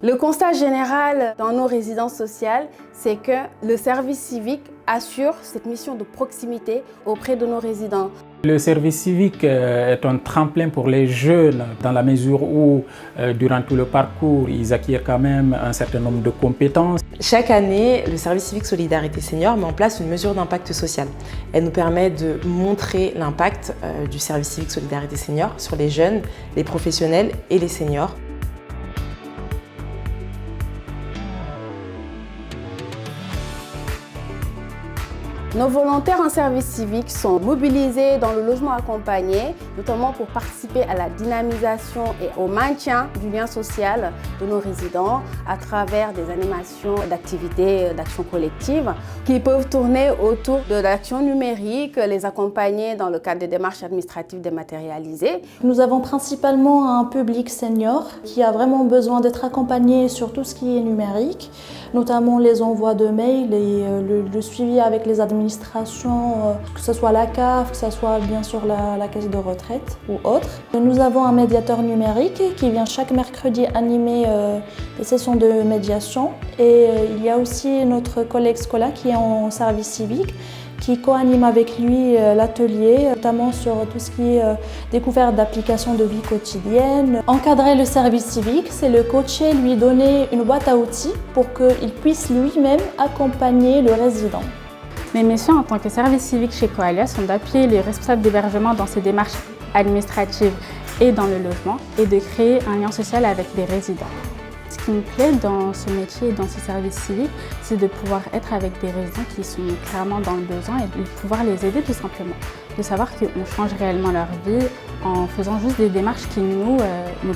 Le constat général dans nos résidences sociales, c'est que le service civique assure cette mission de proximité auprès de nos résidents. Le service civique est un tremplin pour les jeunes dans la mesure où, durant tout le parcours, ils acquièrent quand même un certain nombre de compétences. Chaque année, le service civique Solidarité Senior met en place une mesure d'impact social. Elle nous permet de montrer l'impact du service civique Solidarité Senior sur les jeunes, les professionnels et les seniors. Nos volontaires en service civique sont mobilisés dans le logement accompagné, notamment pour participer à la dynamisation et au maintien du lien social de nos résidents à travers des animations d'activités d'action collective qui peuvent tourner autour de l'action numérique, les accompagner dans le cadre des démarches administratives dématérialisées. Nous avons principalement un public senior qui a vraiment besoin d'être accompagné sur tout ce qui est numérique, notamment les envois de mails et le suivi avec les administrations, que ce soit la CAF, que ce soit bien sûr la caisse de retraite ou autre. Nous avons un médiateur numérique qui vient chaque mercredi animer des sessions de médiation. Et il y a aussi notre collègue Scola qui est en service civique, qui co-anime avec lui l'atelier, notamment sur tout ce qui est découverte d'applications de vie quotidienne. Encadrer le service civique, c'est le coacher, lui donner une boîte à outils pour qu'il puisse lui-même accompagner le résident. Mes missions en tant que service civique chez Coalia sont d'appuyer les responsables d'hébergement dans ces démarches administratives et dans le logement et de créer un lien social avec les résidents. Ce qui me plaît dans ce métier et dans ce service civique, c'est de pouvoir être avec des résidents qui sont clairement dans le besoin et de pouvoir les aider tout simplement. De savoir qu'on change réellement leur vie en faisant juste des démarches qui nous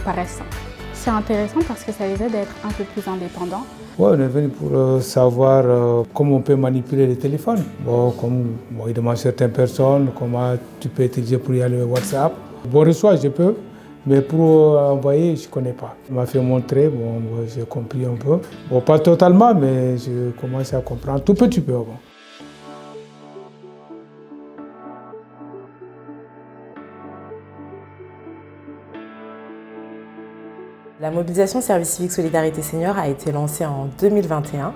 paraissent simples. C'est intéressant parce que ça les aide à être un peu plus indépendants. Ouais, on est venu pour savoir comment on peut manipuler les téléphones. Il demande à certaines personnes comment tu peux utiliser pour y aller au WhatsApp. Reçoit, je peux, mais pour envoyer, je ne connais pas. On m'a fait montrer, j'ai compris un peu. Pas totalement, mais je commence à comprendre tout petit peu. La mobilisation Service civique Solidarité Senior a été lancée en 2021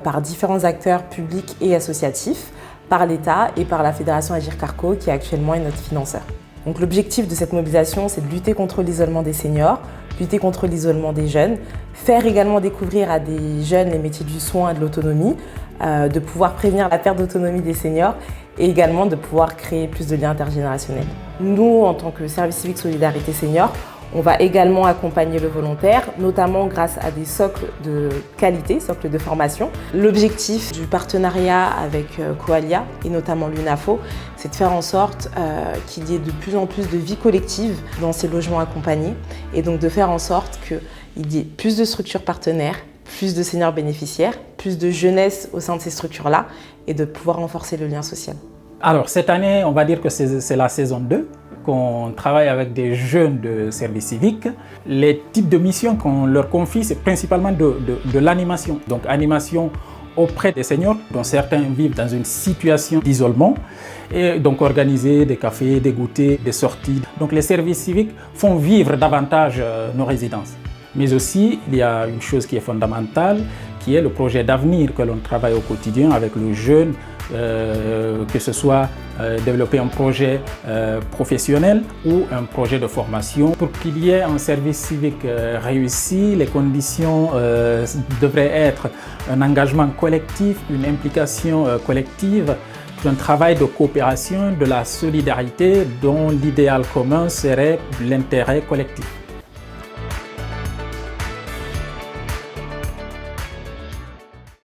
par différents acteurs publics et associatifs, par l'État et par la Fédération Agir Carco qui actuellement est notre financeur. Donc l'objectif de cette mobilisation, c'est de lutter contre l'isolement des seniors, lutter contre l'isolement des jeunes, faire également découvrir à des jeunes les métiers du soin et de l'autonomie, de pouvoir prévenir la perte d'autonomie des seniors et également de pouvoir créer plus de liens intergénérationnels. Nous, en tant que Service civique Solidarité Senior, on va également accompagner le volontaire, notamment grâce à des socles de qualité, socles de formation. L'objectif du partenariat avec Coalia et notamment l'UNAFO, c'est de faire en sorte qu'il y ait de plus en plus de vie collective dans ces logements accompagnés et donc de faire en sorte qu'il y ait plus de structures partenaires, plus de seniors bénéficiaires, plus de jeunesse au sein de ces structures-là et de pouvoir renforcer le lien social. Alors cette année, on va dire que c'est la saison 2. Qu'on travaille avec des jeunes de service civique. Les types de missions qu'on leur confie, c'est principalement de l'animation. Donc animation auprès des seniors, dont certains vivent dans une situation d'isolement, et donc organiser des cafés, des goûters, des sorties. Donc les services civiques font vivre davantage nos résidences. Mais aussi, il y a une chose qui est fondamentale, qui est le projet d'avenir que l'on travaille au quotidien avec le jeune, que ce soit développer un projet professionnel ou un projet de formation. Pour qu'il y ait un service civique réussi, les conditions devraient être un engagement collectif, une implication collective, un travail de coopération, de la solidarité dont l'idéal commun serait l'intérêt collectif.